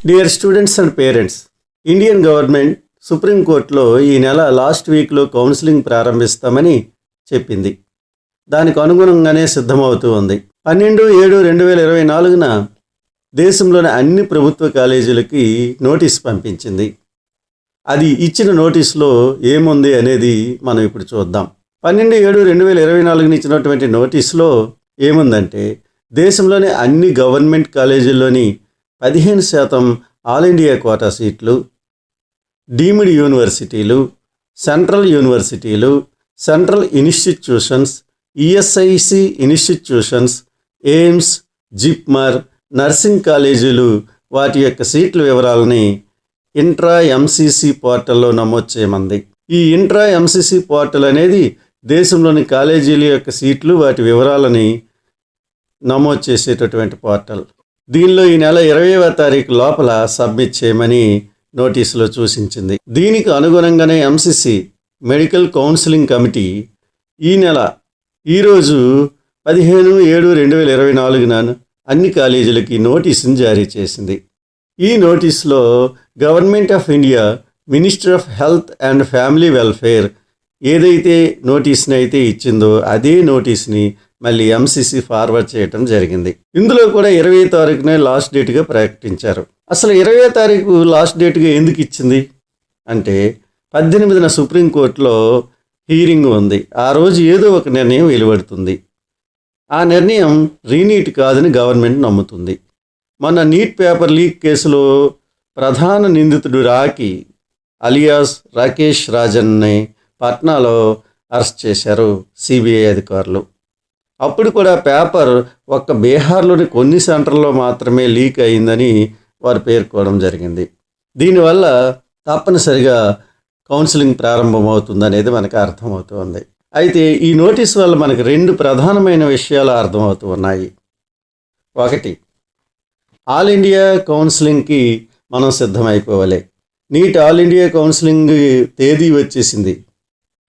Dear students and parents, Indian government సుప్రీంకోర్టులో ఈ నెల లాస్ట్ వీక్లో కౌన్సిలింగ్ ప్రారంభిస్తామని చెప్పింది. దానికి అనుగుణంగానే సిద్ధమవుతూ ఉంది. 12/7/2024 దేశంలోని అన్ని ప్రభుత్వ కాలేజీలకి నోటీస్ పంపించింది. అది ఇచ్చిన నోటీసులో ఏముంది అనేది మనం ఇప్పుడు చూద్దాం. 12/7/2024 ఇచ్చినటువంటి నోటీసులో ఏముందంటే, దేశంలోని అన్ని గవర్నమెంట్ కాలేజీల్లోని 15% ఆల్ ఇండియా కోటా సీట్లు, డీమ్డ్ యూనివర్సిటీలు, సెంట్రల్ యూనివర్సిటీలు, central institutions, ESIC institutions, AIIMS, JIPMER, nursing కాలేజీలు వాటి యొక్క సీట్ల వివరాలని ఇంట్రా ఎంసీసీ పోర్టల్లో నమోదు చేయమంది. ఈ ఇంట్రా ఎంసీసీ పోర్టల్ అనేది దేశంలోని కాలేజీల యొక్క సీట్లు వాటి వివరాలని నమోదు చేసేటటువంటి పోర్టల్. దీనిలో ఈ నెల 20వ తారీఖు లోపల సబ్మిట్ చేయమని నోటీసులో సూచించింది. దీనికి అనుగుణంగానే ఎంసీసీ మెడికల్ కౌన్సిలింగ్ కమిటీ ఈరోజు 15/7/2024 అన్ని కాలేజీలకి నోటీసును జారీ చేసింది. ఈ నోటీసులో government of India, minister of health and family welfare ఏదైతే నోటీస్ని అయితే ఇచ్చిందో అదే నోటీస్ని మళ్ళీ ఎంసీసీ ఫార్వర్డ్ చేయడం జరిగింది. ఇందులో కూడా 20వ తారీఖునే లాస్ట్ డేట్గా ప్రకటించారు. అసలు 20వ తారీఖు లాస్ట్ డేట్గా ఎందుకు ఇచ్చింది అంటే, 18న సుప్రీంకోర్టులో హీరింగ్ ఉంది. ఆ రోజు ఏదో ఒక నిర్ణయం వెలువడుతుంది. ఆ నిర్ణయం రీనీట్ కాదని గవర్నమెంట్ నమ్ముతుంది. మొన్న నీట్ పేపర్ లీక్ కేసులో ప్రధాన నిందితుడు రాకీ అలియాస్ రాకేష్ రాజన్ని పట్నాలో అరెస్ట్ చేశారు సిబిఐ అధికారులు. అప్పుడు కూడా పేపర్ ఒక్క బీహార్లోని కొన్ని సెంటర్లో మాత్రమే లీక్ అయిందని వారు పేర్కోవడం జరిగింది. దీనివల్ల తప్పనిసరిగా కౌన్సిలింగ్ ప్రారంభమవుతుందనేది మనకు అర్థమవుతుంది. అయితే ఈ నోటీస్ వల్ల మనకు 2 ప్రధానమైన విషయాలు అర్థమవుతూ ఉన్నాయి. ఒకటి, ఆల్ ఇండియా కౌన్సిలింగ్కి మనం సిద్ధమైపోవాలి. నీట్ ఆల్ ఇండియా కౌన్సిలింగ్ తేదీ వచ్చేసింది.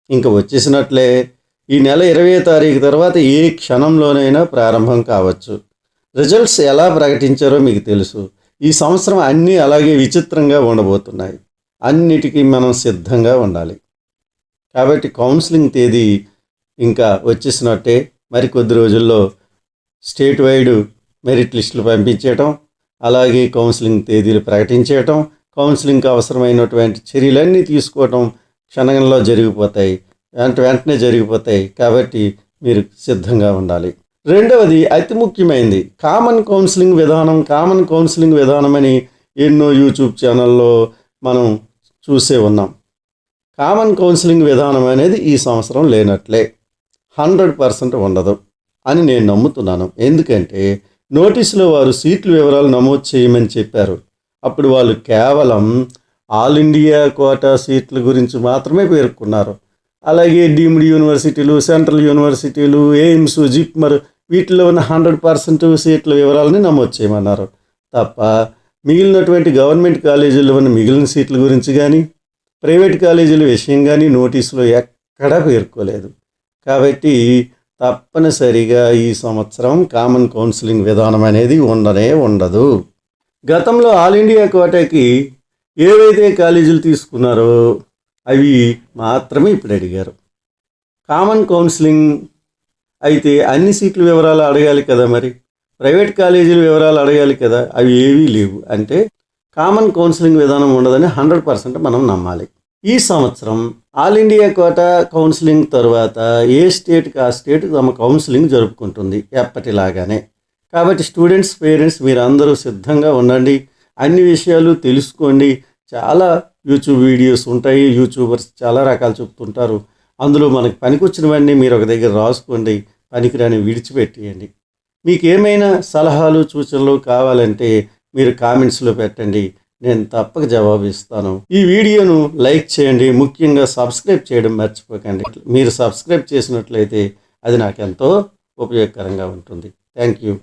ఇంకా వచ్చేసినట్లే ఈ నెల 20వ తారీఖు తర్వాత ఏ క్షణంలోనైనా ప్రారంభం కావచ్చు. రిజల్ట్స్ ఎలా ప్రకటించారో మీకు తెలుసు. ఈ సంవత్సరం అన్నీ అలాగే విచిత్రంగా ఉండబోతున్నాయి. అన్నిటికీ మనం సిద్ధంగా ఉండాలి. కాబట్టి కౌన్సిలింగ్ తేదీ ఇంకా వచ్చేసినట్టే. మరికొద్ది రోజుల్లో స్టేట్ వైడ్ మెరిట్ లిస్టులు పంపించేయటం, అలాగే కౌన్సిలింగ్ తేదీలు ప్రకటించేయటం, కౌన్సిలింగ్కి అవసరమైనటువంటి చర్యలన్నీ తీసుకోవటం క్షణంలో జరిగిపోతాయి, వెంటనే జరిగిపోతాయి. కాబట్టి మీరు సిద్ధంగా ఉండాలి. రెండవది, అతి ముఖ్యమైనది, కామన్ కౌన్సిలింగ్ విధానం అని ఎన్నో యూట్యూబ్ ఛానల్లో మనం చూసే ఉన్నాం. కామన్ కౌన్సిలింగ్ విధానం అనేది ఈ సంవత్సరం లేనట్లే, 100% ఉండదు అని నేను నమ్ముతున్నాను. ఎందుకంటే నోటీసులో వారు సీట్ల వివరాలు నమోదు చేయమని చెప్పారు. అప్పుడు వాళ్ళు కేవలం ఆల్ ఇండియా కోటా సీట్ల గురించి మాత్రమే పేర్కొన్నారు. అలాగే డీమ్డ్ యూనివర్సిటీలు, సెంట్రల్ యూనివర్సిటీలు, ఎయిమ్స్, జిప్మర్ వీటిలో ఉన్న 100% సీట్ల వివరాలని నమోదు చేయమన్నారు తప్ప మిగిలినటువంటి గవర్నమెంట్ కాలేజీల్లో ఉన్న మిగిలిన సీట్ల గురించి కానీ, ప్రైవేట్ కాలేజీల విషయం కానీ నోటీసులో ఎక్కడా పేర్కోలేదు. కాబట్టి తప్పనిసరిగా ఈ సంవత్సరం కామన్ కౌన్సిలింగ్ విధానం అనేది ఉండదు. గతంలో ఆల్ ఇండియా కోటాకి ఏవైతే కాలేజీలు తీసుకున్నారో అవి మాత్రమే ఇప్పుడు అడిగారు. కామన్ కౌన్సిలింగ్ అయితే అన్ని సీట్ల వివరాలు అడగాలి కదా, మరి ప్రైవేట్ కాలేజీల వివరాలు అడగాలి కదా, అవి ఏవీ లేవు. అంటే కామన్ కౌన్సిలింగ్ విధానం ఉండదని 100% మనం నమ్మాలి. ఈ సంవత్సరం ఆల్ ఇండియా కోటా కౌన్సిలింగ్ తర్వాత ఏ స్టేట్కి ఆ స్టేట్ తమ కౌన్సిలింగ్ జరుపుకుంటుంది ఎప్పటిలాగానే. కాబట్టి స్టూడెంట్స్, పేరెంట్స్ మీరందరూ సిద్ధంగా ఉండండి. అన్ని విషయాలు తెలుసుకోండి. చాలా యూట్యూబ్ వీడియోస్ ఉంటాయి. యూట్యూబర్స్ చాలా రకాలు చెప్తుంటారు. అందులో మనకు పనికొచ్చినవన్నీ మీరు ఒక దగ్గర రాసుకోండి, పనికిరాని విడిచిపెట్టేయండి. మీకు ఏమైనా సలహాలు, సూచనలు కావాలంటే మీరు కామెంట్స్లో పెట్టండి, నేను తప్పక జవాబు ఇస్తాను. ఈ వీడియోను లైక్ చేయండి, ముఖ్యంగా సబ్స్క్రైబ్ చేయడం మర్చిపోకండి. మీరు సబ్స్క్రైబ్ చేసినట్లయితే అది నాకెంతో ఉపయోగకరంగా ఉంటుంది. Thank you.